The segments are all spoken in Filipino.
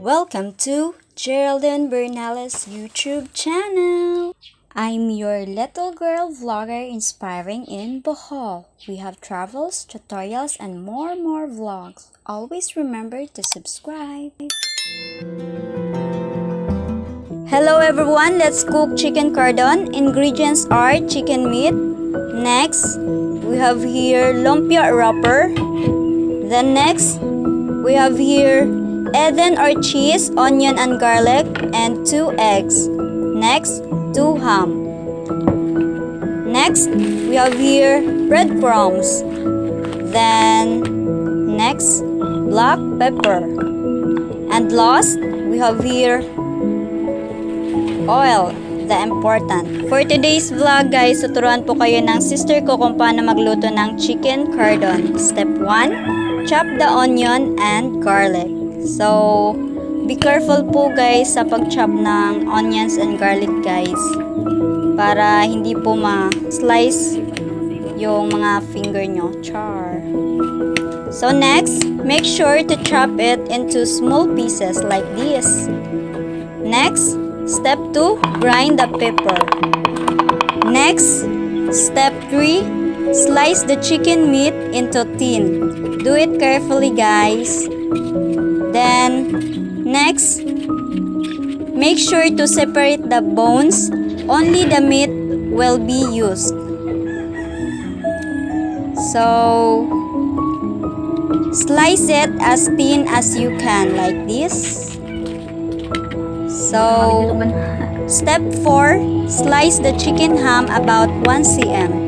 Welcome to Geraldine Bernales YouTube channel. I'm your little girl vlogger inspiring in Bohol. We have travels, tutorials, and more vlogs. Always remember to subscribe. Hello everyone, let's cook chicken cordon. Ingredients are chicken meat. Next, we have here lumpia wrapper. Then next, we have here Eden or cheese, onion and garlic, and 2 eggs. Next, 2 ham. Next, we have here breadcrumbs. Then, next, black pepper. And last, we have here oil, the important. For today's vlog guys, tuturuan po kayo ng sister ko kung paano magluto ng chicken cordon. Step 1, chop the onion and garlic. So, be careful po guys sa pag-chop ng onions and garlic guys. Para hindi po ma-slice yung mga finger nyo. Char. So next, make sure to chop it into small pieces like this. Next, step 2, grind the pepper. Next, step 3, slice the chicken meat into thin. Do it carefully guys. Then, next, make sure to separate the bones. Only the meat will be used. So, slice it as thin as you can, like this. So, step 4, slice the chicken ham about 1 cm.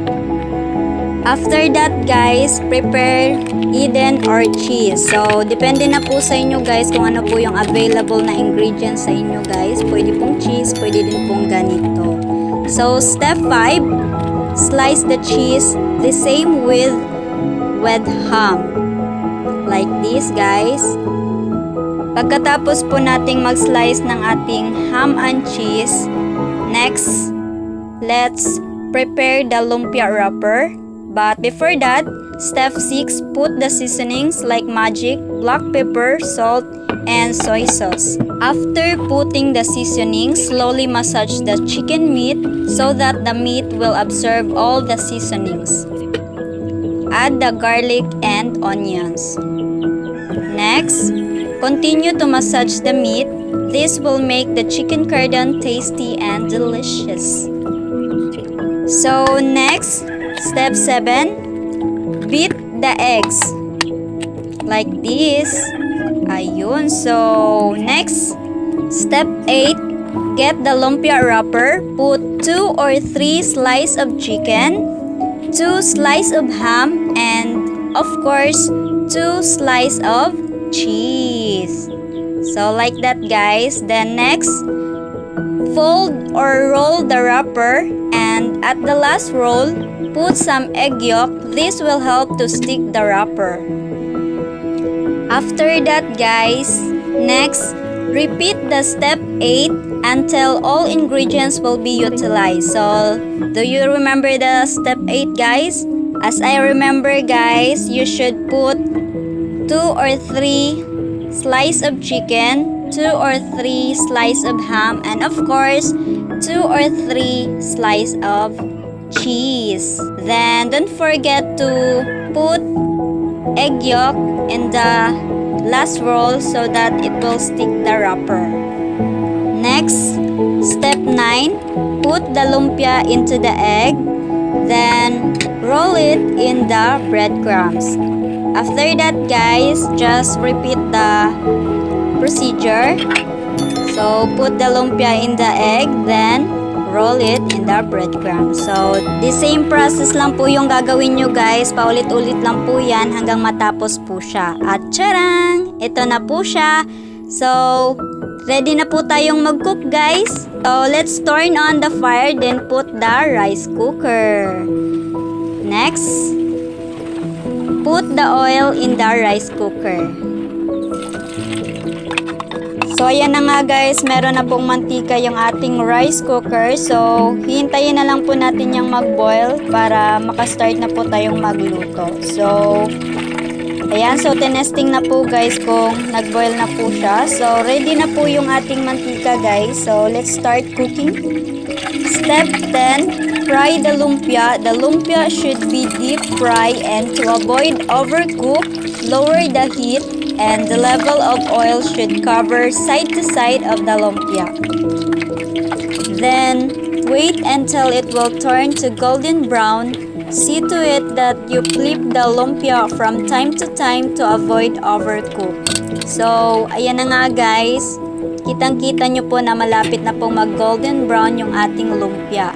After that guys, prepare Eden or cheese. So, depende na po sa inyo guys kung ano po yung available na ingredients sa inyo guys. Pwede pong cheese, pwede din pong ganito. So, step 5, slice the cheese the same with ham. Like this guys. Pagkatapos po nating mag-slice ng ating ham and cheese, next, let's prepare the lumpia wrapper. But before that, step 6, put the seasonings like magic, black pepper, salt, and soy sauce. After putting the seasonings, slowly massage the chicken meat so that the meat will absorb all the seasonings. Add the garlic and onions. Next, continue to massage the meat. This will make the chicken cordon tasty and delicious. So next, step 7, beat the eggs. Like this. Ayun. So, next, step 8, get the lumpia wrapper. Put 2 or 3 slices of chicken, 2 slices of ham, and of course, 2 slices of cheese. So, like that guys. Then next, fold or roll the wrapper, and at the last roll, put some egg yolk. This will help to stick the wrapper. After that guys, next, repeat the step 8 until all ingredients will be utilized. So, do you remember the step 8 guys? As I remember guys, you should put 2 or 3 slices of chicken, 2 or 3 slices of ham, and of course, 2 or 3 slices of cheese. Then, don't forget to put egg yolk in the last roll so that it will stick the wrapper. Next, step 9, put the lumpia into the egg, then roll it in the breadcrumbs. After that guys, just repeat the procedure. So, put the lumpia in the egg, then roll it in the breadcrumbs. So, the same process lang po yung gagawin nyo guys. Paulit-ulit lang po yan hanggang matapos po siya. At charang! Ito na po siya. So, ready na po tayong mag-cook guys. So, let's turn on the fire, then put the rice cooker. Next, put the oil in the rice cooker. So, ayan na nga guys, meron na pong mantika yung ating rice cooker. So, hihintayin na lang po natin yung mag-boil para makastart na po tayong magluto. So, Ayan, so tinesting na po guys kung nag-boil na po siya. So ready na po yung ating mantika guys. So let's start cooking. Step 10, fry the lumpia. The lumpia should be deep fry, and to avoid overcook, lower the heat and the level of oil should cover side to side of the lumpia. Then wait until it will turn to golden brown. See to it that you flip the lumpia from time to time to avoid overcook. So, ayan na nga guys. Kitang-kita nyo po na malapit na pong mag-golden brown yung ating lumpia.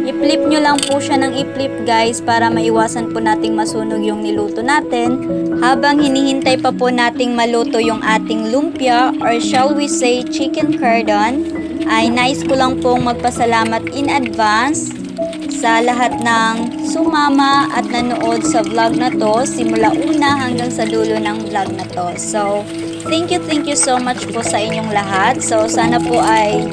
I-flip nyo lang po siya ng i-flip guys para maiwasan po nating masunog yung niluto natin. Habang hinihintay pa po nating maluto yung ating lumpia, or shall we say chicken cordon, ay nais ko lang pong magpasalamat in advance sa lahat ng sumama at nanood sa vlog na to simula una hanggang sa dulo ng vlog na to. So, thank you so much po sa inyong lahat. So, sana po ay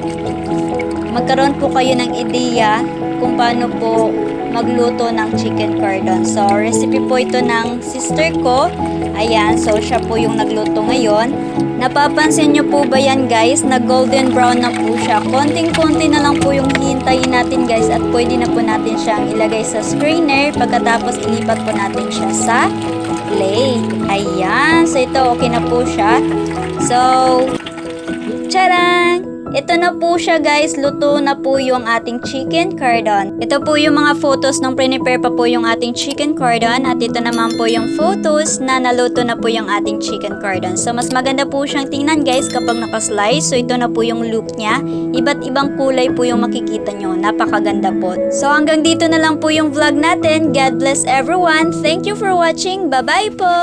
magkaroon po kayo ng ideya kung paano po magluto ng chicken cordon. So, recipe po ito ng sister ko. Ayan, so siya po yung nagluto ngayon. Napapansin nyo po ba yan guys, na golden brown na po siya. Konting-konti na lang po yung hihintayin natin guys, at pwede na po natin siyang ilagay sa strainer. Pagkatapos ilipat po natin siya sa plate. Ayan, so ito okay na po siya. So, tcharan! Ito na po siya guys, luto na po yung ating chicken cordon. Ito po yung mga photos nung prepare pa po yung ating chicken cordon, at ito naman po yung photos na naluto na po yung ating chicken cordon. So mas maganda po siyang tingnan guys kapag nakaslice. So ito na po yung look niya. Iba't ibang kulay po yung makikita nyo. Napakaganda po. So hanggang dito na lang po yung vlog natin. God bless everyone. Thank you for watching. Bye-bye po!